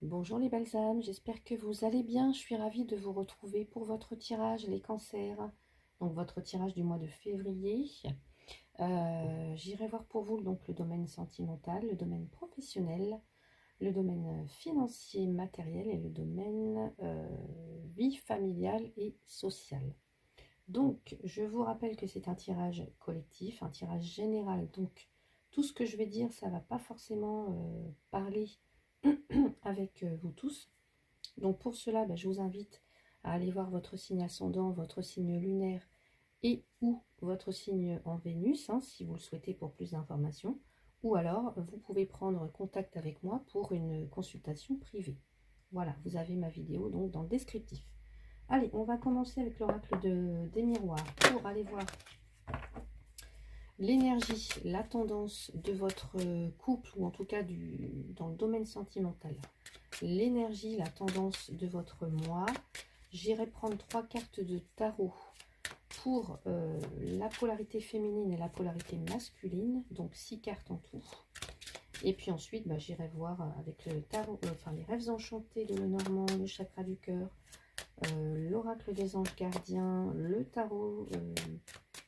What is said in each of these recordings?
Bonjour les belles âmes, j'espère que vous allez bien. Je suis ravie de vous retrouver pour votre tirage, les cancers. Donc votre tirage du mois de février. J'irai voir pour vous donc le domaine sentimental, le domaine professionnel, le domaine financier, matériel et le domaine vie familiale et sociale. Donc je vous rappelle que c'est un tirage collectif, un tirage général. Donc tout ce que je vais dire, ça ne va pas forcément parler avec vous tous. Donc pour cela, je vous invite à aller voir votre signe ascendant, votre signe lunaire et ou votre signe en Vénus, si vous le souhaitez pour plus d'informations. Ou alors, vous pouvez prendre contact avec moi pour une consultation privée. Voilà, vous avez ma vidéo donc dans le descriptif. Allez, on va commencer avec l'oracle des miroirs pour aller voir l'énergie, la tendance de votre couple, ou en tout cas dans le domaine sentimental. L'énergie, la tendance de votre mois. J'irai prendre 3 cartes de tarot pour la polarité féminine et la polarité masculine, donc 6 cartes en tout. Et puis ensuite, j'irai voir avec le tarot, les rêves enchantés de Lenormand, le chakra du cœur, l'oracle des anges gardiens, le tarot,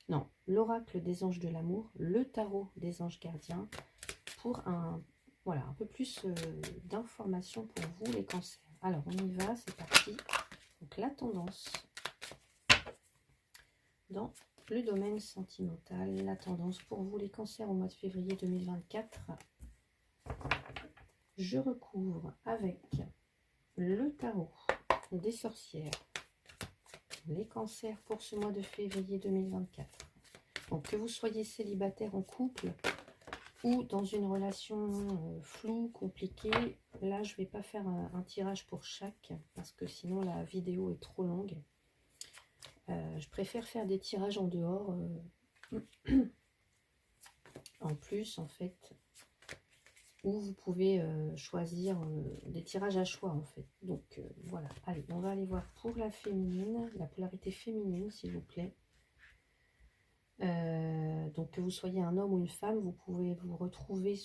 non, l'oracle des anges de l'amour, le tarot des anges gardiens, pour un peu plus d'informations pour vous les cancers. Alors on y va, c'est parti. Donc la tendance dans le domaine sentimental, la tendance pour vous les cancers au mois de février 2024. Je recouvre avec le tarot des sorcières les cancers pour ce mois de février 2024. Donc que vous soyez célibataire en couple ou dans une relation floue, compliquée, là je ne vais pas faire un tirage pour chaque parce que sinon la vidéo est trop longue. Je préfère faire des tirages en dehors, en plus en fait, où vous pouvez choisir des tirages à choix en fait. Donc voilà, allez, on va aller voir pour la féminine, la polarité féminine s'il vous plaît. Donc que vous soyez un homme ou une femme, vous pouvez vous retrouver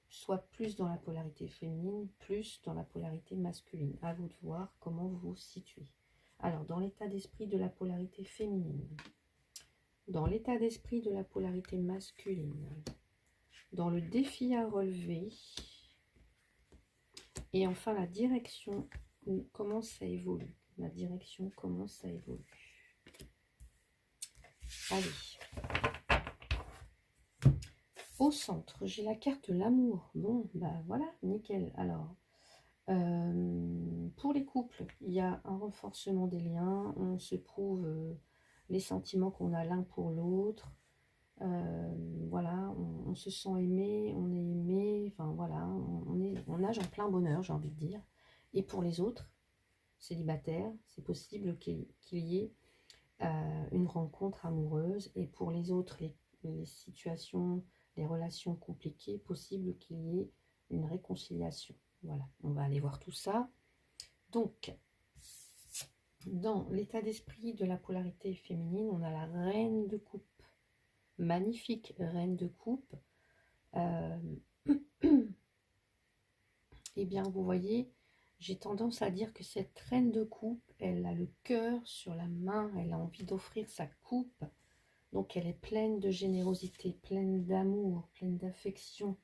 soit plus dans la polarité féminine, plus dans la polarité masculine. À vous de voir comment vous vous situez. Alors, dans l'état d'esprit de la polarité féminine, dans l'état d'esprit de la polarité masculine, dans le défi à relever, et enfin la direction où comment ça évolue. La direction, comment ça évolue. Allez. Au centre, j'ai la carte l'amour. Bon, voilà, nickel. Alors, pour les couples, il y a un renforcement des liens. On se prouve les sentiments qu'on a l'un pour l'autre. Voilà, on se sent aimé, on est aimé. Enfin, voilà, on nage en plein bonheur, j'ai envie de dire. Et pour les autres, célibataires, c'est possible qu'il y ait une rencontre amoureuse. Et pour les autres, les situations, les relations compliquées, possible qu'il y ait une réconciliation. Voilà, on va aller voir tout ça. Donc, dans l'état d'esprit de la polarité féminine, on a la reine de coupe. Magnifique reine de coupe. Eh bien, vous voyez, j'ai tendance à dire que cette reine de coupe, elle a le cœur sur la main, elle a envie d'offrir sa coupe. Donc, elle est pleine de générosité, pleine d'amour, pleine d'affection,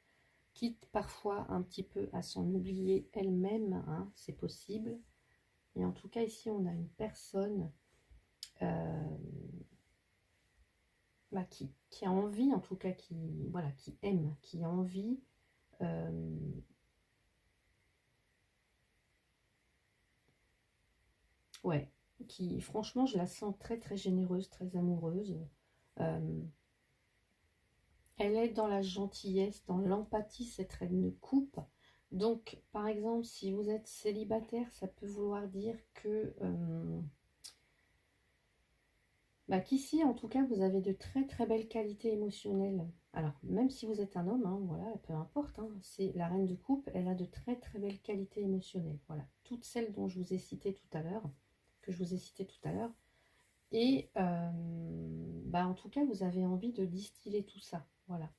quitte parfois un petit peu à s'en oublier elle-même, c'est possible. Et en tout cas, ici, on a une personne qui a envie, en tout cas, qui aime, qui a envie ouais, qui, franchement, je la sens très, très généreuse, très amoureuse. Elle est dans la gentillesse, dans l'empathie, cette reine de coupe. Donc, par exemple, si vous êtes célibataire, ça peut vouloir dire que qu'ici, en tout cas, vous avez de très très belles qualités émotionnelles. Alors, même si vous êtes un homme, voilà, peu importe, c'est la reine de coupe, elle a de très très belles qualités émotionnelles. Voilà, toutes celles dont je vous ai cité tout à l'heure, Et en tout cas, vous avez envie de distiller tout ça. Voilà.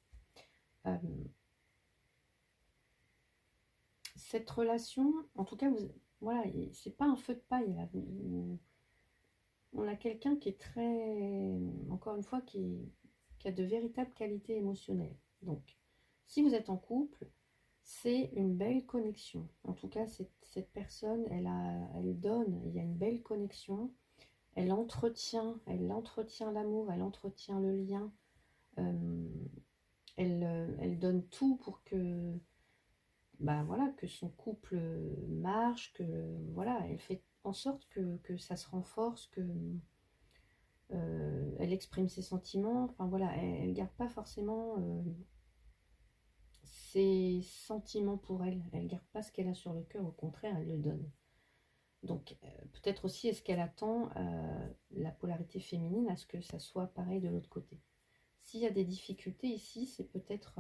cette relation, en tout cas, voilà, c'est pas un feu de paille là. On a quelqu'un qui est très, encore une fois, qui a de véritables qualités émotionnelles. Donc, si vous êtes en couple, c'est une belle connexion. En tout cas, cette personne, elle donne, il y a une belle connexion. Elle entretient l'amour, elle entretient le lien. Euh, elle donne tout pour que, bah voilà, que son couple marche, que voilà, elle fait en sorte que ça se renforce, que elle exprime ses sentiments. Enfin voilà, elle garde pas forcément ses sentiments pour elle. Elle garde pas ce qu'elle a sur le cœur, au contraire, elle le donne. Donc peut-être aussi est-ce qu'elle attend la polarité féminine à ce que ça soit pareil de l'autre côté. S'il y a des difficultés ici, c'est peut-être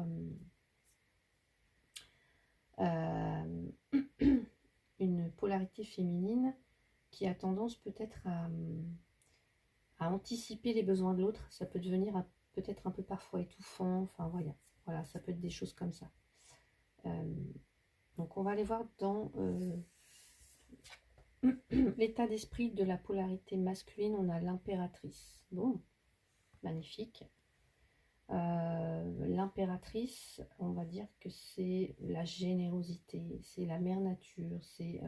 une polarité féminine qui a tendance peut-être à anticiper les besoins de l'autre. Ça peut devenir peut-être un peu parfois étouffant. Enfin voilà, ça peut être des choses comme ça. Donc on va aller voir dans l'état d'esprit de la polarité masculine. On a l'impératrice. Bon, magnifique. L'impératrice, on va dire que c'est la générosité, c'est la mère nature, c'est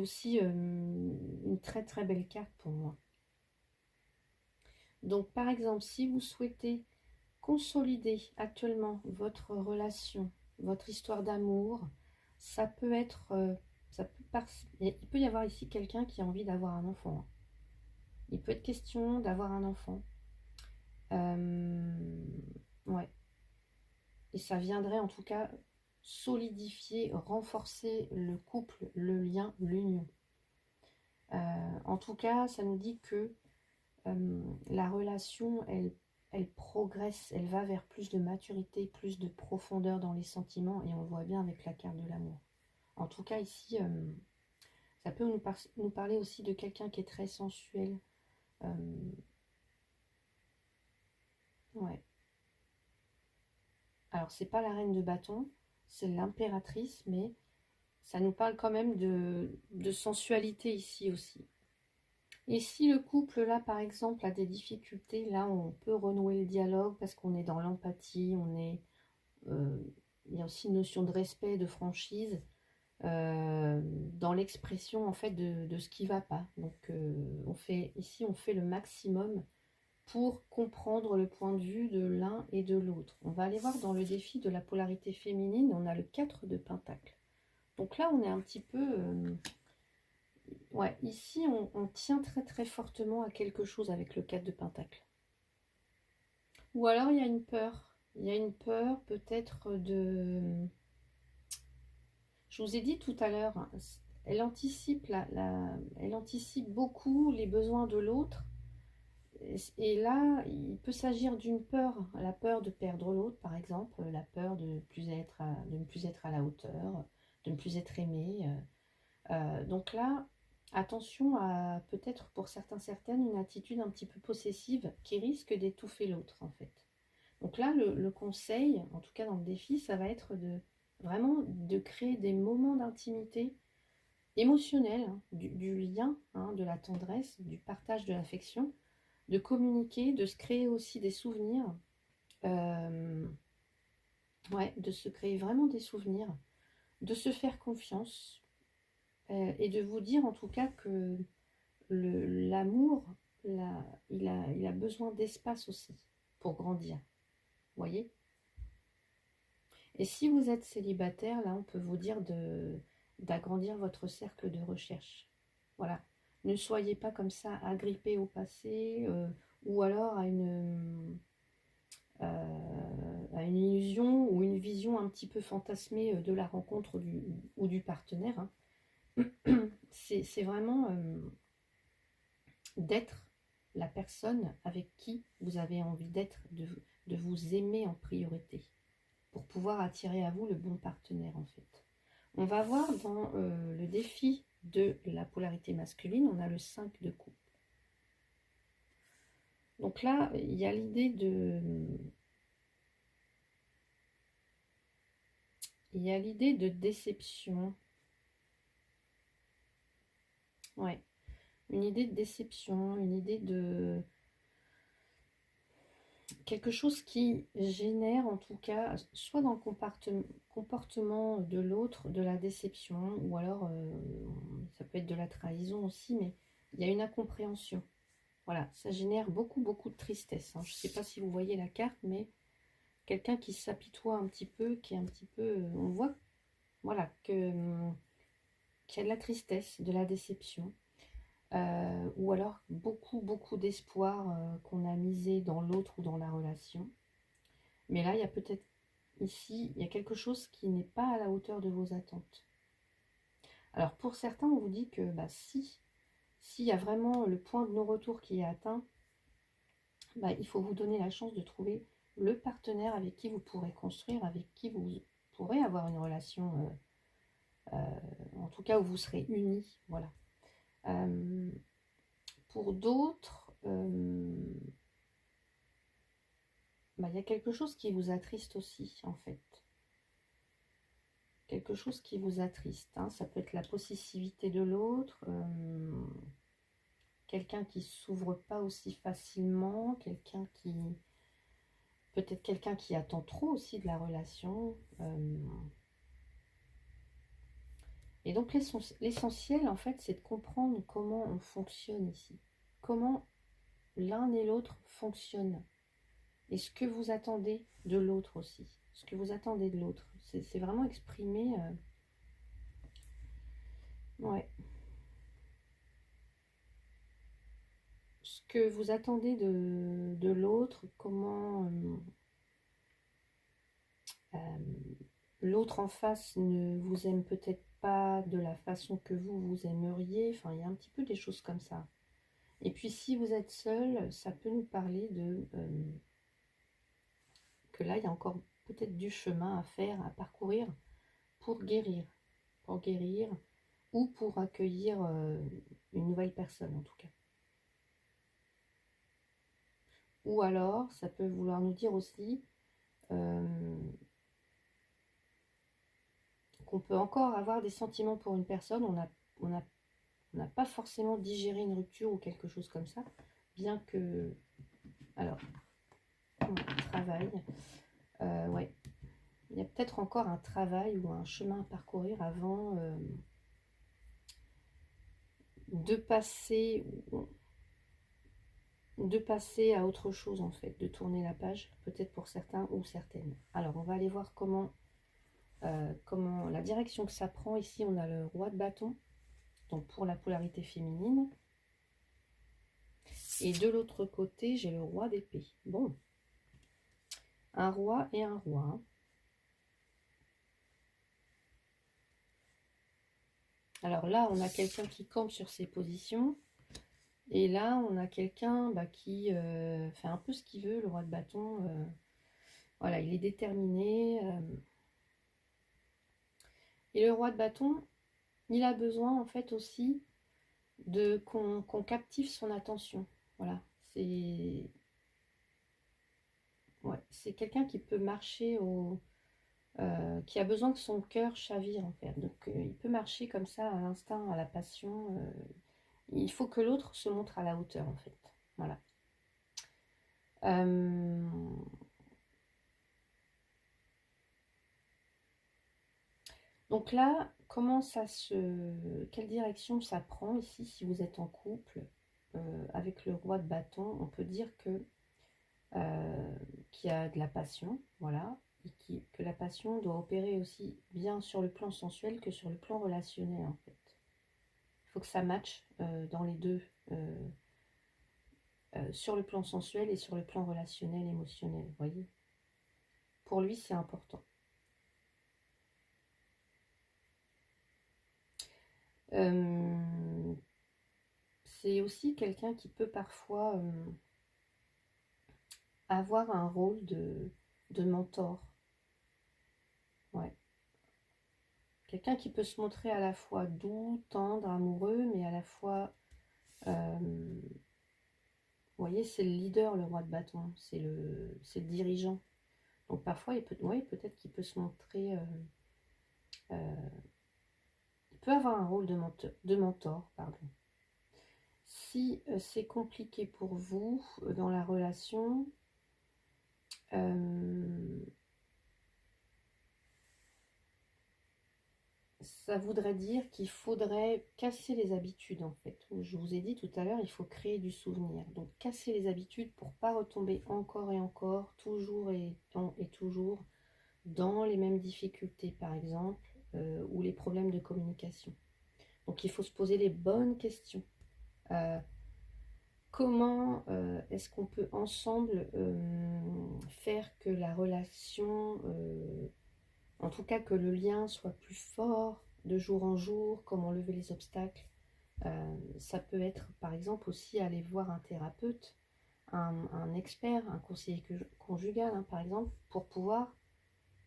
aussi une très très belle carte pour moi. Donc par exemple, si vous souhaitez consolider actuellement votre relation, votre histoire d'amour, ça peut être, il peut y avoir ici quelqu'un qui a envie d'avoir un enfant. Il peut être question d'avoir un enfant. Ouais. Et ça viendrait en tout cas solidifier, renforcer le couple, le lien, l'union. En tout cas, ça nous dit que la relation, elle progresse, elle va vers plus de maturité, plus de profondeur dans les sentiments, et on le voit bien avec la carte de l'amour. En tout cas, ici, ça peut nous parler aussi de quelqu'un qui est très sensuel. Ouais. Alors, c'est pas la reine de bâton, c'est l'impératrice, mais ça nous parle quand même de sensualité ici aussi. Et si le couple, là, par exemple, a des difficultés, là, on peut renouer le dialogue parce qu'on est dans l'empathie, il y a aussi une notion de respect, de franchise, dans l'expression, en fait, de ce qui ne va pas. Donc, ici, on fait le maximum pour comprendre le point de vue de l'un et de l'autre. On va aller voir dans le défi de la polarité féminine, on a le 4 de Pentacle. Donc là, on est un petit peu... ouais, ici, on tient très très fortement à quelque chose avec le 4 de Pentacle. Ou alors, il y a une peur. Il y a une peur peut-être de... Je vous ai dit tout à l'heure, hein, elle anticipe, elle anticipe beaucoup les besoins de l'autre. Et là, il peut s'agir d'une peur, la peur de perdre l'autre, par exemple, la peur de ne plus être à la hauteur, de ne plus être aimé. Donc là, attention à peut-être pour certaines une attitude un petit peu possessive qui risque d'étouffer l'autre en fait. Donc là, le conseil, en tout cas dans le défi, ça va être vraiment de créer des moments d'intimité émotionnelle, hein, du lien, hein, de la tendresse, du partage de l'affection, de communiquer, de se créer aussi des souvenirs, ouais, de se créer vraiment des souvenirs, de se faire confiance et de vous dire en tout cas que l'amour, il a besoin d'espace aussi pour grandir, vous voyez. Et si vous êtes célibataire, là on peut vous dire d'agrandir votre cercle de recherche. Voilà. Ne soyez pas comme ça agrippé au passé ou alors à une illusion ou une vision un petit peu fantasmée de la rencontre ou du partenaire. Hein. C'est vraiment d'être la personne avec qui vous avez envie d'être, de vous aimer en priorité pour pouvoir attirer à vous le bon partenaire en fait. On va voir dans le défi de la polarité masculine, on a le 5 de coupe. Donc là, il y a l'idée Il y a l'idée de déception. Ouais, une idée de déception, une idée de quelque chose qui génère en tout cas, soit dans le comportement de l'autre, de la déception, ou alors ça peut être de la trahison aussi, mais il y a une incompréhension. Voilà, ça génère beaucoup, beaucoup de tristesse, hein. Je ne sais pas si vous voyez la carte, mais quelqu'un qui s'apitoie un petit peu, qui est un petit peu... on voit, voilà, qu'il y a de la tristesse, de la déception. Ou alors beaucoup, beaucoup d'espoir qu'on a misé dans l'autre ou dans la relation. Mais là, il y a peut-être ici, il y a quelque chose qui n'est pas à la hauteur de vos attentes. Alors pour certains, on vous dit que bah, s'il y a vraiment le point de non-retour qui est atteint, bah, il faut vous donner la chance de trouver le partenaire avec qui vous pourrez construire, avec qui vous pourrez avoir une relation, en tout cas où vous serez unis. Voilà. Pour d'autres, bah, y a quelque chose qui vous attriste aussi, en fait. Quelque chose qui vous attriste, hein. Ça peut être la possessivité de l'autre, quelqu'un qui s'ouvre pas aussi facilement, quelqu'un qui... peut-être quelqu'un qui attend trop aussi de la relation. Et donc l'essentiel, en fait, c'est de comprendre comment on fonctionne ici. Comment l'un et l'autre fonctionnent. Et ce que vous attendez de l'autre aussi. Ce que vous attendez de l'autre. C'est vraiment exprimé... ouais. Ce que vous attendez de l'autre, comment l'autre en face ne vous aime peut-être pas de la façon que vous aimeriez. Enfin, il y a un petit peu des choses comme ça. Et puis si vous êtes seul, ça peut nous parler de que là, il y a encore peut-être du chemin à faire, à parcourir pour guérir. Pour guérir ou pour accueillir une nouvelle personne en tout cas. Ou alors, ça peut vouloir nous dire aussi qu'on peut encore avoir des sentiments pour une personne, on n'a pas forcément digéré une rupture ou quelque chose comme ça, bien que... Alors, on travaille. Ouais, il y a peut-être encore un travail ou un chemin à parcourir avant de passer à autre chose en fait, de tourner la page, peut-être pour certains ou certaines. Alors, on va aller voir comment la direction que ça prend. Ici, on a le roi de bâton, donc pour la polarité féminine. Et de l'autre côté, j'ai le roi d'épée. Bon, un roi et un roi, hein. Alors là, on a quelqu'un qui campe sur ses positions. Et là, on a quelqu'un bah, qui fait un peu ce qu'il veut, le roi de bâton. Voilà, il est déterminé. Et le roi de bâton, il a besoin en fait aussi de qu'on captive son attention. Voilà, c'est ouais, c'est quelqu'un qui peut marcher qui a besoin que son cœur chavire en fait. Donc il peut marcher comme ça à l'instinct, à la passion. Il faut que l'autre se montre à la hauteur en fait. Voilà. Donc là, quelle direction ça prend ici si vous êtes en couple avec le roi de bâton? On peut dire que qu'il y a de la passion, voilà, et que la passion doit opérer aussi bien sur le plan sensuel que sur le plan relationnel en fait. Il faut que ça matche dans les deux, sur le plan sensuel et sur le plan relationnel, émotionnel, vous voyez. Pour lui, c'est important. C'est aussi quelqu'un qui peut parfois avoir un rôle de mentor. Ouais. Quelqu'un qui peut se montrer à la fois doux, tendre, amoureux, mais à la fois... vous voyez, c'est le leader, le roi de bâton. C'est le dirigeant. Donc parfois, peut-être qu'il peut se montrer il peut avoir un rôle de mentor, pardon. Si c'est compliqué pour vous dans la relation, ça voudrait dire qu'il faudrait casser les habitudes, en fait. Je vous ai dit tout à l'heure, il faut créer du souvenir. Donc, casser les habitudes pour ne pas retomber encore et encore, toujours et toujours, dans les mêmes difficultés, par exemple, ou les problèmes de communication. Donc, il faut se poser les bonnes questions. Comment est-ce qu'on peut ensemble faire que la relation, en tout cas que le lien soit plus fort de jour en jour, comment lever les obstacles. Ça peut être par exemple aussi aller voir un thérapeute, un expert, un conseiller conjugal par exemple, pour pouvoir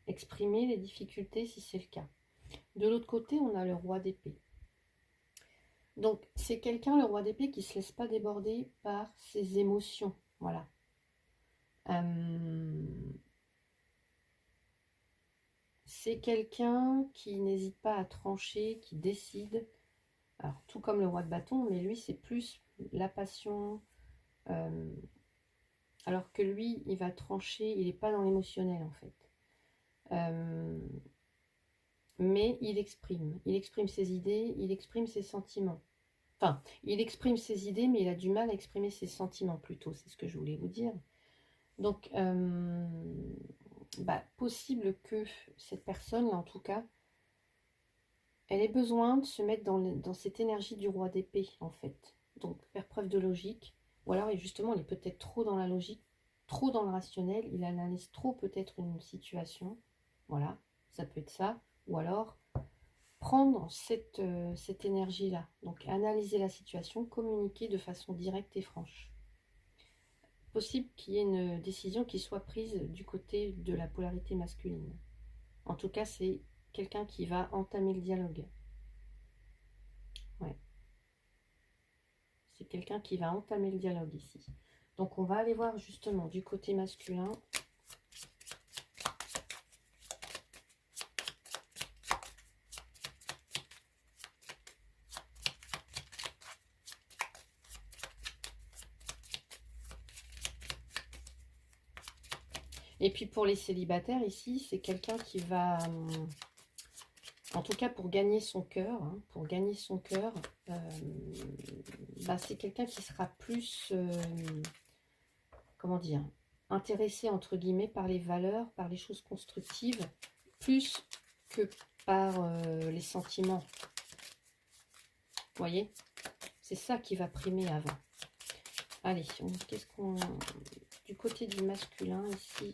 exprimer les difficultés si c'est le cas. De l'autre côté, on a le roi d'épée. Donc, c'est quelqu'un, le roi d'épée, qui ne se laisse pas déborder par ses émotions. Voilà. C'est quelqu'un qui n'hésite pas à trancher, qui décide. Alors, tout comme le roi de bâton, mais lui, c'est plus la passion. Alors que lui, il va trancher, il n'est pas dans l'émotionnel, en fait. Mais il exprime ses idées, il exprime ses sentiments. Enfin, il exprime ses idées, mais il a du mal à exprimer ses sentiments plutôt, c'est ce que je voulais vous dire. Donc, possible que cette personne-là, en tout cas, elle ait besoin de se mettre dans cette énergie du roi d'épée, en fait. Donc, faire preuve de logique. Ou alors, et justement, il est peut-être trop dans la logique, trop dans le rationnel, il analyse trop peut-être une situation. Voilà, ça peut être ça. Ou alors, prendre cette énergie-là. Donc, analyser la situation, communiquer de façon directe et franche. Possible qu'il y ait une décision qui soit prise du côté de la polarité masculine. En tout cas, c'est quelqu'un qui va entamer le dialogue. Ouais. C'est quelqu'un qui va entamer le dialogue ici. Donc, on va aller voir justement du côté masculin. Et puis pour les célibataires ici, c'est quelqu'un qui va, en tout cas pour gagner son cœur, c'est quelqu'un qui sera plus, comment dire, intéressé entre guillemets par les valeurs, par les choses constructives, plus que par les sentiments. Vous voyez, c'est ça qui va primer avant. Allez, qu'est-ce qu'on... Du côté du masculin ici.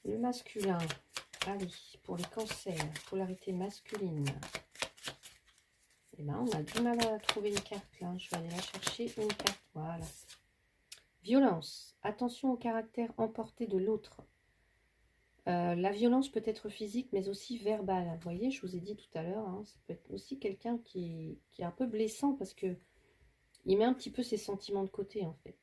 Le masculin. Allez, pour les cancers, polarité masculine. Eh ben, on a du mal à trouver une carte là. Je vais aller la chercher, une carte. Voilà. Violence. Attention au caractère emporté de l'autre. La violence peut être physique, mais aussi verbale. Vous voyez, je vous ai dit tout à l'heure, ça peut être aussi quelqu'un qui est un peu blessant parce que il met un petit peu ses sentiments de côté, en fait.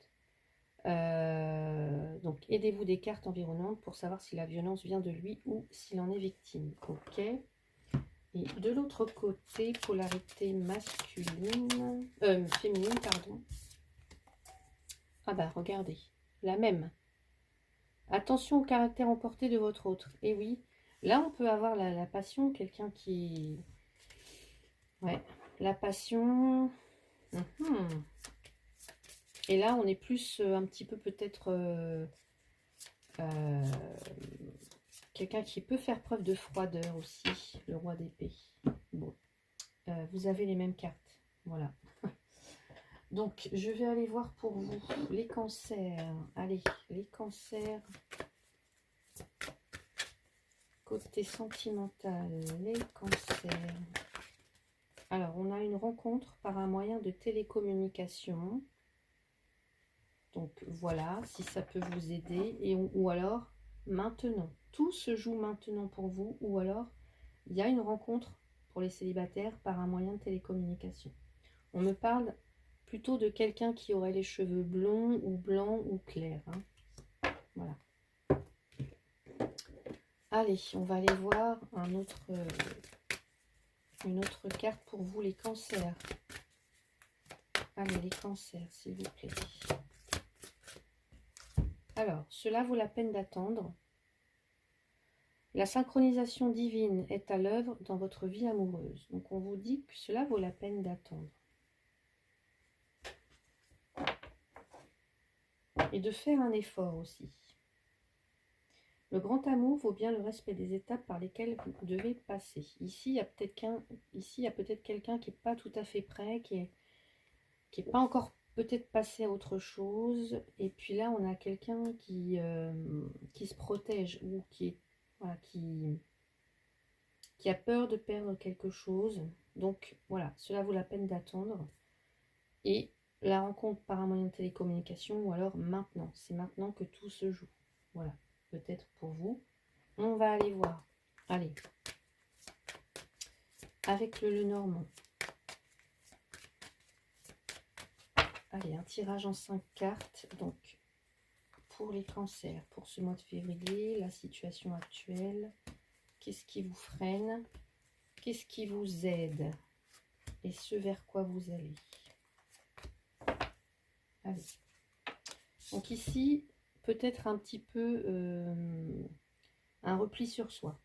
Donc, aidez-vous des cartes environnantes pour savoir si la violence vient de lui ou s'il en est victime. Ok. Et de l'autre côté, polarité masculine, féminine, pardon. Ah bah, regardez, la même. Attention au caractère emporté de votre autre. Et oui, là on peut avoir la passion, quelqu'un qui... Ouais, la passion. Et là on est plus un petit peu peut-être... quelqu'un qui peut faire preuve de froideur aussi, le roi d'épée. Bon, vous avez les mêmes cartes, voilà. Donc, je vais aller voir pour vous les cancers. Allez, les cancers. Côté sentimental, les cancers. Alors, on a une rencontre par un moyen de télécommunication. Donc, voilà, si ça peut vous aider. Ou alors, maintenant. Tout se joue maintenant pour vous. Ou alors, il y a une rencontre pour les célibataires par un moyen de télécommunication. On me parle plutôt de quelqu'un qui aurait les cheveux blonds ou blancs ou clairs. Voilà. Allez, on va aller voir une autre carte pour vous, les cancers. Allez, les cancers, s'il vous plaît. Alors, cela vaut la peine d'attendre. La synchronisation divine est à l'œuvre dans votre vie amoureuse. Donc, on vous dit que cela vaut la peine d'attendre. Et de faire un effort aussi. Le grand amour vaut bien le respect des étapes par lesquelles vous devez passer. Ici, il y a peut-être quelqu'un qui n'est pas tout à fait prêt, qui est pas encore peut-être passé à autre chose. Et puis là, on a quelqu'un qui se protège ou voilà, qui a peur de perdre quelque chose. Donc voilà, cela vaut la peine d'attendre. Et la rencontre par un moyen de télécommunication ou alors maintenant. C'est maintenant que tout se joue. Voilà, peut-être pour vous. On va aller voir. Allez. Avec le Lenormand. Allez, un tirage en 5 cartes. Donc, pour les cancers, pour ce mois de février, la situation actuelle. Qu'est-ce qui vous freine? Qu'est-ce qui vous aide? Et ce vers quoi vous allez? Allez. Donc ici, peut-être un petit peu un repli sur soi.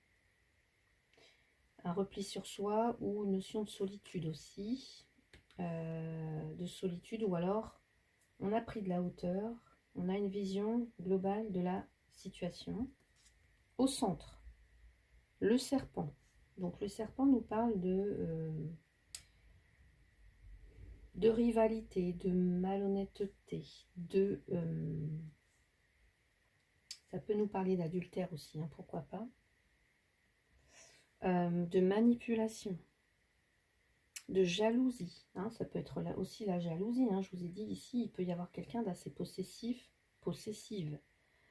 Un repli sur soi ou une notion de solitude aussi. De solitude, ou alors on a pris de la hauteur, on a une vision globale de la situation. Au centre, le serpent. Donc le serpent nous parle de rivalité, de malhonnêteté, ça peut nous parler d'adultère aussi, hein, pourquoi pas, de manipulation, de jalousie, hein, ça peut être là aussi la jalousie, hein, je vous ai dit ici, il peut y avoir quelqu'un d'assez possessif, possessive,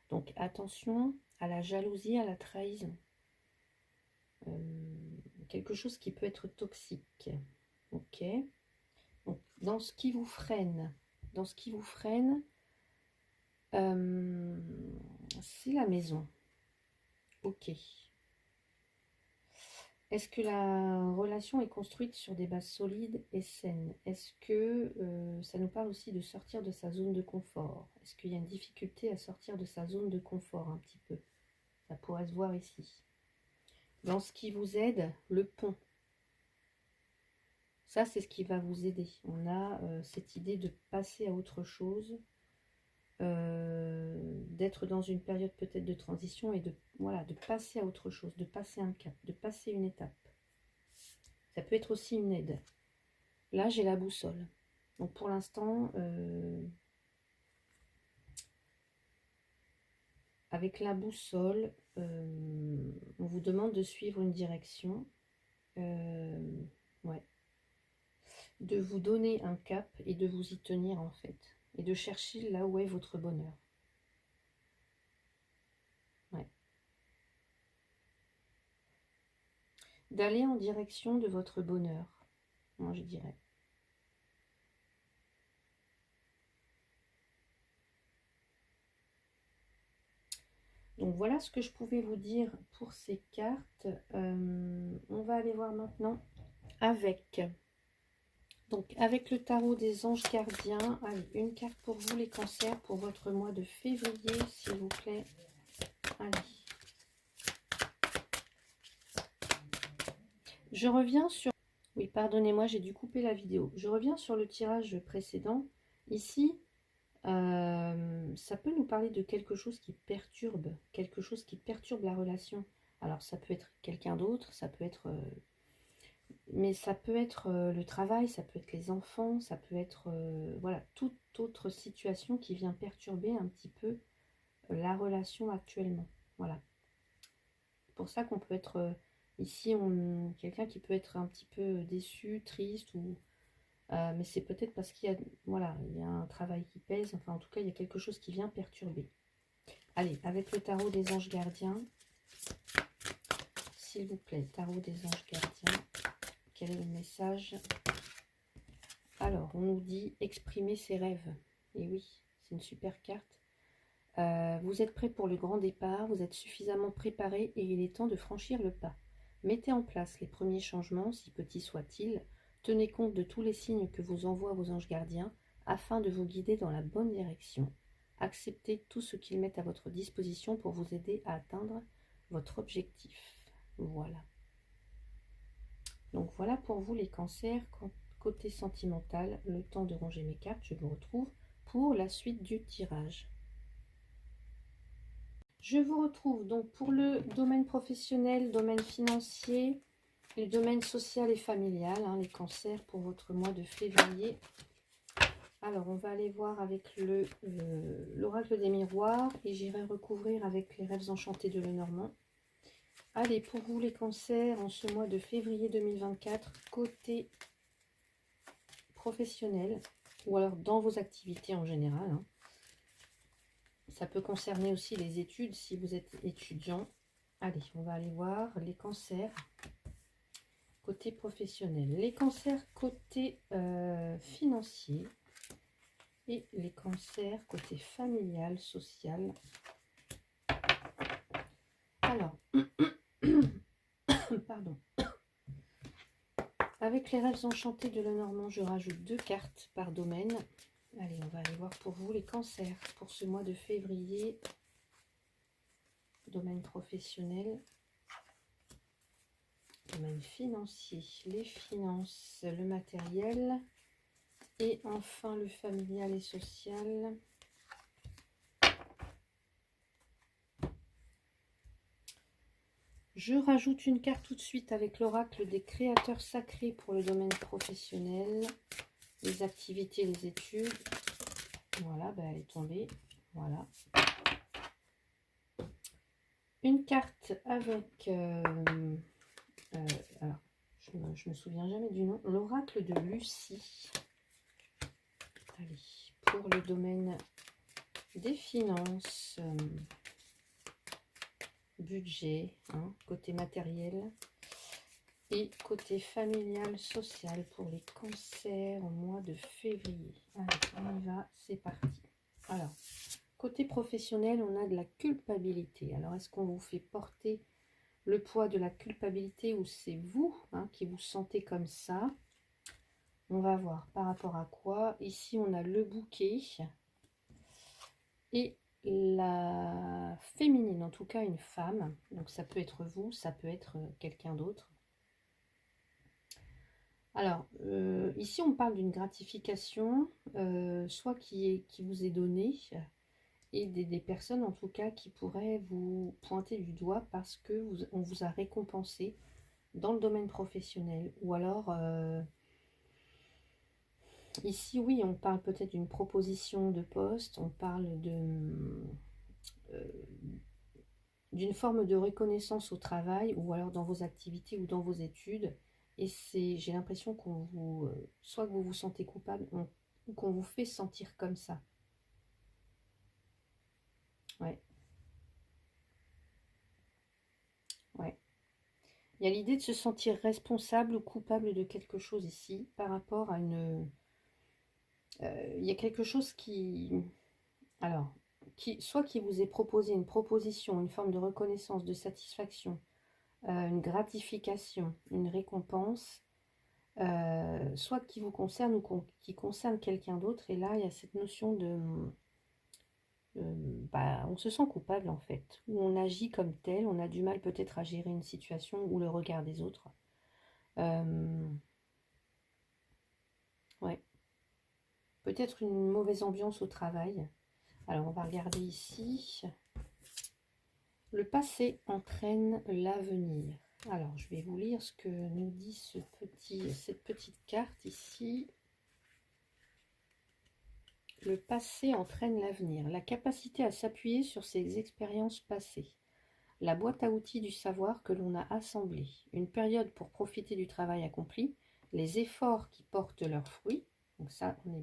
donc attention à la jalousie, à la trahison, quelque chose qui peut être toxique, ok. Donc, dans ce qui vous freine, c'est la maison. Ok. Est-ce que la relation est construite sur des bases solides et saines? Est-ce que ça nous parle aussi de sortir de sa zone de confort? Est-ce qu'il y a une difficulté à sortir de sa zone de confort un petit peu? Ça pourrait se voir ici. Dans ce qui vous aide, le pont. Ça, c'est ce qui va vous aider. On a cette idée de passer à autre chose, d'être dans une période peut-être de transition et de passer à autre chose, de passer un cap, de passer une étape. Ça peut être aussi une aide. Là, j'ai la boussole. Donc pour l'instant, avec la boussole, on vous demande de suivre une direction. Ouais. De vous donner un cap et de vous y tenir en fait. Et de chercher là où est votre bonheur. Ouais. D'aller en direction de votre bonheur, moi je dirais. Donc voilà ce que je pouvais vous dire pour ces cartes. On va aller voir maintenant avec le tarot des anges gardiens. Allez, une carte pour vous les cancers pour votre mois de février, s'il vous plaît. Allez. Je reviens sur... Oui, pardonnez-moi, j'ai dû couper la vidéo. Je reviens sur le tirage précédent. Ici, ça peut nous parler de quelque chose qui perturbe la relation. Alors, ça peut être quelqu'un d'autre, ça peut être... mais ça peut être le travail, ça peut être les enfants, ça peut être voilà, toute autre situation qui vient perturber un petit peu la relation actuellement. Voilà. C'est pour ça qu'on peut être ici, quelqu'un qui peut être un petit peu déçu, triste, mais c'est peut-être parce qu'il y a, voilà, il y a un travail qui pèse, enfin en tout cas il y a quelque chose qui vient perturber. Allez, avec le tarot des anges gardiens, s'il vous plaît, tarot des anges gardiens. Quel est le message? Alors, on nous dit exprimer ses rêves. Et oui, c'est une super carte. vous êtes prêt pour le grand départ, vous êtes suffisamment préparé et il est temps de franchir le pas. Mettez en place les premiers changements, si petits soient-ils. Tenez compte de tous les signes que vous envoient vos anges gardiens afin de vous guider dans la bonne direction. Acceptez tout ce qu'ils mettent à votre disposition pour vous aider à atteindre votre objectif. Voilà. Donc voilà pour vous les cancers. Côté sentimental, le temps de ranger mes cartes, je vous retrouve pour la suite du tirage. Je vous retrouve donc pour le domaine professionnel, domaine financier, le domaine social et familial, hein, les cancers pour votre mois de février. Alors, on va aller voir avec l'oracle des miroirs et j'irai recouvrir avec les rêves enchantés de Lenormand. Allez, pour vous les cancers, en ce mois de février 2024, côté professionnel, ou alors dans vos activités en général, hein. Ça peut concerner aussi les études si vous êtes étudiant. Allez, on va aller voir les cancers côté professionnel. Les cancers côté financier et les cancers côté familial, social. Alors, pardon. Avec les rêves enchantés de Lenormand, je rajoute 2 cartes par domaine. Allez, on va aller voir pour vous les cancers pour ce mois de février. Domaine professionnel, domaine financier, les finances, le matériel et enfin le familial et social. Je rajoute une carte tout de suite avec l'oracle des créateurs sacrés pour le domaine professionnel, les activités, les études. Voilà, ben elle est tombée. Voilà. Une carte avec, alors, je me souviens jamais du nom, l'oracle de Lucie. Allez, pour le domaine des finances, budget, hein, côté matériel et côté familial, social pour les cancers au mois de février. Allez, on y va, c'est parti. Alors, côté professionnel, on a de la culpabilité. Alors, est-ce qu'on vous fait porter le poids de la culpabilité ou c'est vous hein, qui vous sentez comme ça? On va voir par rapport à quoi. Ici, on a le bouquet et la féminine, en tout cas une femme. Donc, ça peut être vous, ça peut être quelqu'un d'autre. Alors, ici, on parle d'une gratification, soit qui vous est donnée, et des personnes, en tout cas, qui pourraient vous pointer du doigt parce que on vous a récompensé dans le domaine professionnel. Ou alors, ici, oui, on parle peut-être d'une proposition de poste, on parle d'une forme de reconnaissance au travail, ou alors dans vos activités ou dans vos études. Et j'ai l'impression qu'on vous, soit que vous vous sentez coupable, ou qu'on vous fait sentir comme ça. Ouais. Ouais. Il y a l'idée de se sentir responsable ou coupable de quelque chose ici, par rapport à une... il y a quelque chose qui... Alors, soit qui vous est proposé, une proposition, une forme de reconnaissance, de satisfaction, une gratification, une récompense, soit qui vous concerne ou qui concerne quelqu'un d'autre. Et là, il y a cette notion de... on se sent coupable en fait, ou on agit comme tel, on a du mal peut-être à gérer une situation ou le regard des autres. Ouais. Peut-être une mauvaise ambiance au travail. Alors, on va regarder ici. Le passé entraîne l'avenir. Alors, je vais vous lire ce que nous dit cette petite carte ici. Le passé entraîne l'avenir. La capacité à s'appuyer sur ses expériences passées. La boîte à outils du savoir que l'on a assemblée. Une période pour profiter du travail accompli. Les efforts qui portent leurs fruits. Donc ça, on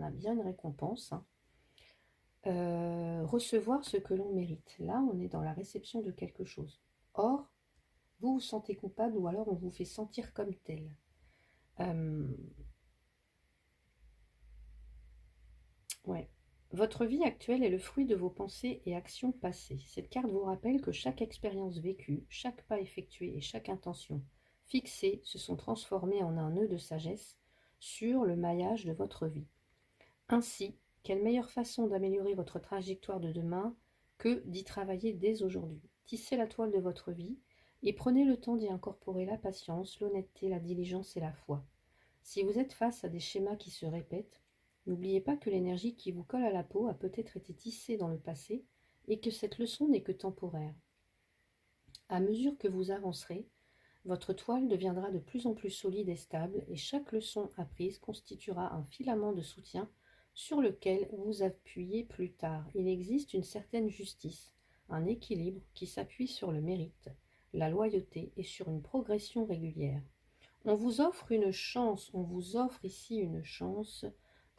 a bien une récompense. Hein. Recevoir ce que l'on mérite. Là, on est dans la réception de quelque chose. Or, vous vous sentez coupable ou alors on vous fait sentir comme tel. Ouais. Votre vie actuelle est le fruit de vos pensées et actions passées. Cette carte vous rappelle que chaque expérience vécue, chaque pas effectué et chaque intention fixée se sont transformés en un nœud de sagesse sur le maillage de votre vie. Ainsi, quelle meilleure façon d'améliorer votre trajectoire de demain que d'y travailler dès aujourd'hui. Tissez la toile de votre vie et prenez le temps d'y incorporer la patience, l'honnêteté, la diligence et la foi. Si vous êtes face à des schémas qui se répètent, n'oubliez pas que l'énergie qui vous colle à la peau a peut-être été tissée dans le passé et que cette leçon n'est que temporaire. À mesure que vous avancerez, votre toile deviendra de plus en plus solide et stable et chaque leçon apprise constituera un filament de soutien sur lequel vous appuyez plus tard. Il existe une certaine justice, un équilibre qui s'appuie sur le mérite, la loyauté et sur une progression régulière. On vous offre une chance, on vous offre ici une chance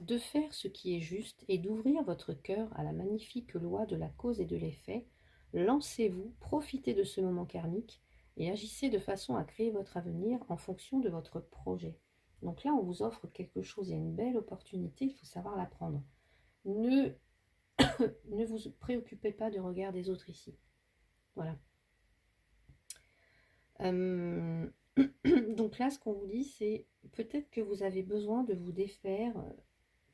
de faire ce qui est juste et d'ouvrir votre cœur à la magnifique loi de la cause et de l'effet. Lancez-vous, profitez de ce moment karmique et agissez de façon à créer votre avenir en fonction de votre projet. Donc là, on vous offre quelque chose, il y a une belle opportunité, il faut savoir la prendre. Ne, ne vous préoccupez pas du regard des autres ici. Voilà. Donc là, ce qu'on vous dit, c'est peut-être que vous avez besoin de vous défaire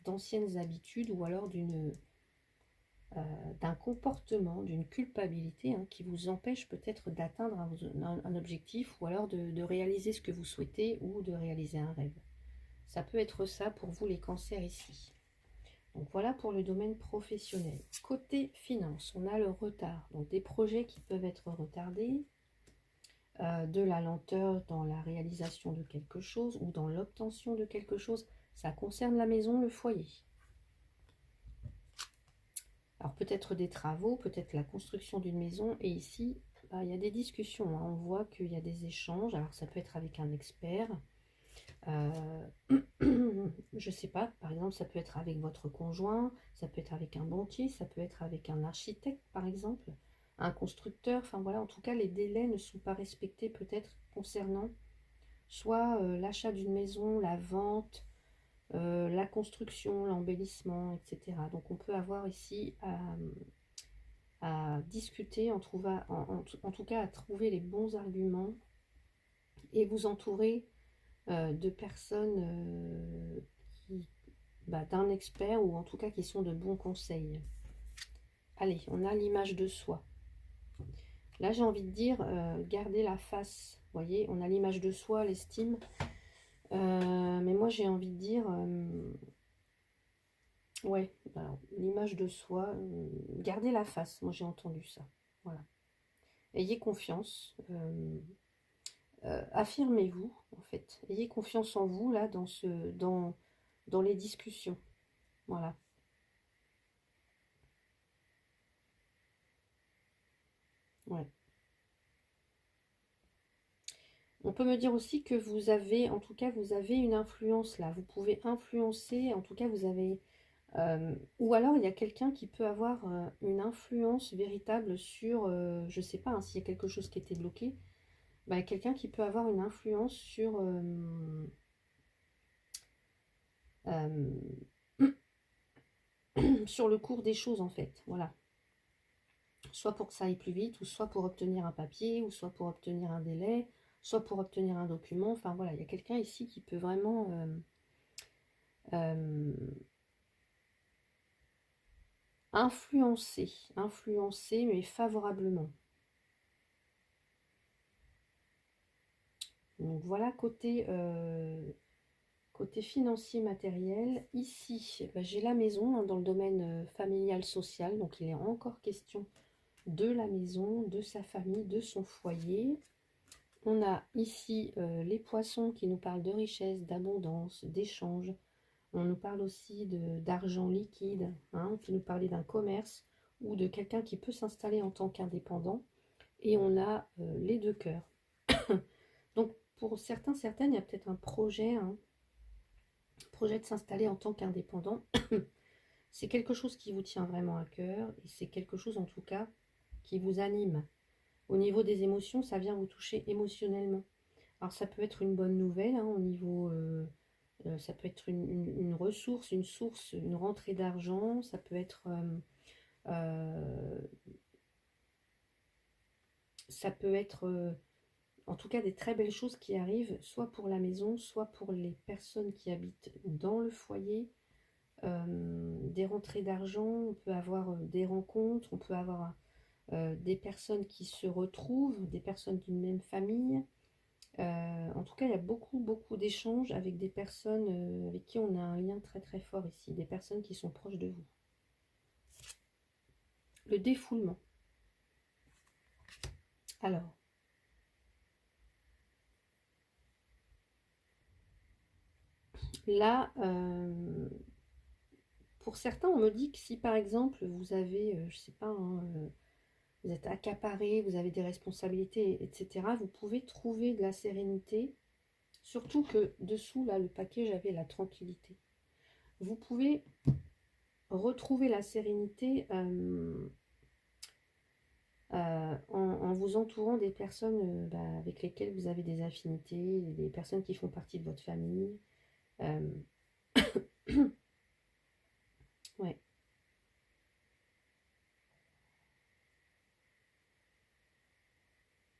d'anciennes habitudes ou alors d'un comportement, d'une culpabilité qui vous empêche peut-être d'atteindre un objectif ou alors de réaliser ce que vous souhaitez ou de réaliser un rêve. Ça peut être ça pour vous les cancers ici. Donc voilà pour le domaine professionnel. Côté finance, on a le retard. Donc des projets qui peuvent être retardés, de la lenteur dans la réalisation de quelque chose ou dans l'obtention de quelque chose. Ça concerne la maison, le foyer. Alors peut-être des travaux, peut-être la construction d'une maison. Et ici, il y a des discussions. On voit qu'il y a des échanges. Alors ça peut être avec un expert. Je sais pas, par exemple, ça peut être avec votre conjoint, ça peut être avec un banquier, ça peut être avec un architecte, par exemple, un constructeur. Enfin voilà, en tout cas, les délais ne sont pas respectés peut-être concernant soit l'achat d'une maison, la vente, la construction, l'embellissement, etc. Donc on peut avoir ici à discuter, en tout cas à trouver les bons arguments et vous entourer de personnes d'un expert ou en tout cas qui sont de bons conseils. Allez, on a l'image de soi. Là, j'ai envie de dire, gardez la face. Vous voyez, on a l'image de soi, l'estime. Mais moi, j'ai envie de dire, ouais, l'image de soi, gardez la face. Moi, j'ai entendu ça. Voilà. Ayez confiance. Affirmez-vous, en fait. Ayez confiance en vous, là, dans les discussions. Voilà. Ouais. On peut me dire aussi que vous avez, en tout cas, vous avez une influence là. Vous pouvez influencer, en tout cas, vous avez... ou alors, il y a quelqu'un qui peut avoir une influence véritable sur, je ne sais pas, s'il y a quelque chose qui était bloqué, quelqu'un qui peut avoir une influence euh, sur le cours des choses, en fait. Voilà. Soit pour que ça aille plus vite, ou soit pour obtenir un papier, ou soit pour obtenir un délai, soit pour obtenir un document. Enfin, voilà, il y a quelqu'un ici qui peut vraiment... influencer, mais favorablement. Donc voilà côté financier matériel. Ici, j'ai la maison dans le domaine familial social, donc il est encore question de la maison, de sa famille, de son foyer. On a ici les poissons qui nous parlent de richesse, d'abondance, d'échange. On nous parle aussi d'argent liquide, qui nous parlait d'un commerce ou de quelqu'un qui peut s'installer en tant qu'indépendant. Et on a les deux cœurs. Donc pour certains, certaines, il y a peut-être un projet de s'installer en tant qu'indépendant. C'est quelque chose qui vous tient vraiment à cœur et c'est quelque chose en tout cas qui vous anime. Au niveau des émotions, ça vient vous toucher émotionnellement. Alors ça peut être une bonne nouvelle au niveau Ça peut être une ressource, une source, une rentrée d'argent. Ça peut être... ça peut être en tout cas des très belles choses qui arrivent, soit pour la maison, soit pour les personnes qui habitent dans le foyer. Des rentrées d'argent, on peut avoir des rencontres, on peut avoir des personnes qui se retrouvent, des personnes d'une même famille. En tout cas, il y a beaucoup, beaucoup d'échanges avec des personnes avec qui on a un lien très, très fort ici, des personnes qui sont proches de vous. Le défoulement. Alors, là, pour certains, on me dit que si par exemple vous avez, je sais pas, hein, vous êtes accaparé, vous avez des responsabilités, etc., vous pouvez trouver de la sérénité. Surtout que dessous, là, le paquet, j'avais la tranquillité. Vous pouvez retrouver la sérénité en vous entourant des personnes avec lesquelles vous avez des affinités, des personnes qui font partie de votre famille. Ouais.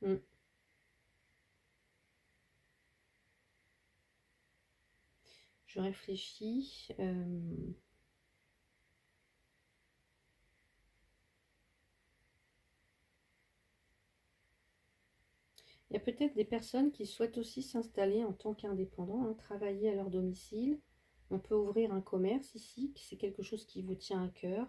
Mm. Je réfléchis. Il y a peut-être des personnes qui souhaitent aussi s'installer en tant qu'indépendants, hein, travailler à leur domicile. On peut ouvrir un commerce ici, c'est quelque chose qui vous tient à cœur.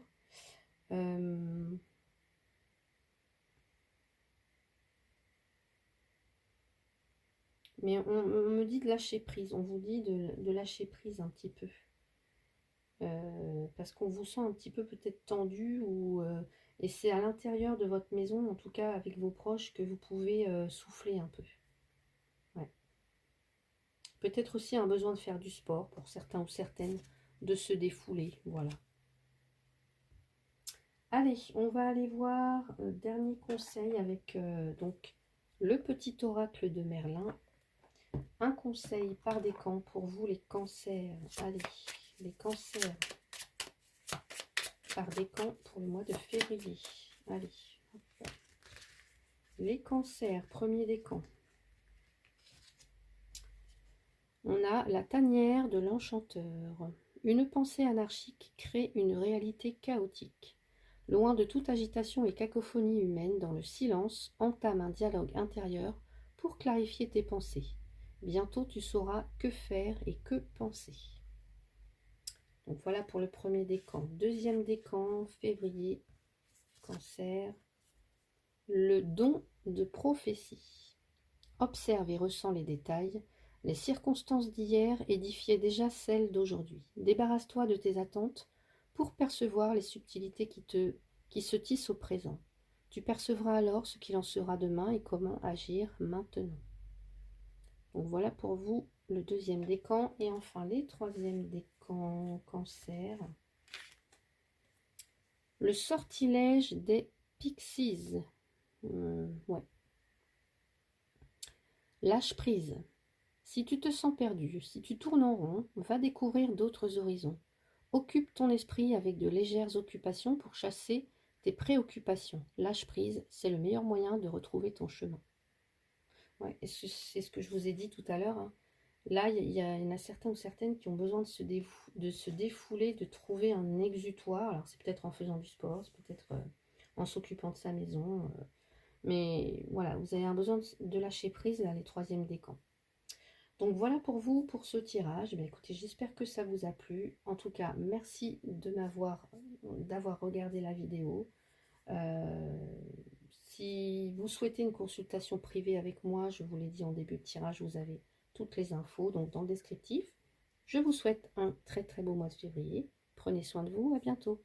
Mais on me dit de lâcher prise, on vous dit de lâcher prise un petit peu. Parce qu'on vous sent un petit peu peut-être tendu, et c'est à l'intérieur de votre maison, en tout cas avec vos proches, que vous pouvez souffler un peu. Ouais. Peut-être aussi un besoin de faire du sport pour certains ou certaines, de se défouler, voilà. Allez, on va aller voir dernier conseil avec donc le petit oracle de Merlin. Un conseil par décan pour vous les cancers. Allez, les cancers par décan pour le mois de février. Allez, hop. Les cancers, premier décan. On a la tanière de l'enchanteur. Une pensée anarchique crée une réalité chaotique. Loin de toute agitation et cacophonie humaine, dans le silence, entame un dialogue intérieur pour clarifier tes pensées. Bientôt tu sauras que faire et que penser. Donc voilà pour le premier décan. Deuxième décan, février, cancer. Le don de prophétie. Observe et ressens les détails. Les circonstances d'hier édifiaient déjà celles d'aujourd'hui. Débarrasse-toi de tes attentes pour percevoir les subtilités qui se tissent au présent. Tu percevras alors ce qu'il en sera demain et comment agir maintenant. Donc voilà pour vous le deuxième décan. Et enfin les troisièmes décans cancer. Le sortilège des pixies. Ouais. Lâche prise. Si tu te sens perdu, si tu tournes en rond, va découvrir d'autres horizons. Occupe ton esprit avec de légères occupations pour chasser tes préoccupations. Lâche prise, c'est le meilleur moyen de retrouver ton chemin. Ouais, c'est ce que je vous ai dit tout à l'heure, hein. Là, il y en a certains ou certaines qui ont besoin de se défouler, de trouver un exutoire. Alors, c'est peut-être en faisant du sport, c'est peut-être en s'occupant de sa maison. Mais voilà, vous avez un besoin de lâcher prise, là, les troisièmes décans. Donc voilà pour vous, pour ce tirage. Eh écoutez, j'espère que ça vous a plu. En tout cas, merci d'avoir regardé la vidéo. Si vous souhaitez une consultation privée avec moi, je vous l'ai dit en début de tirage, vous avez toutes les infos donc dans le descriptif. Je vous souhaite un très très beau mois de février. Prenez soin de vous, à bientôt.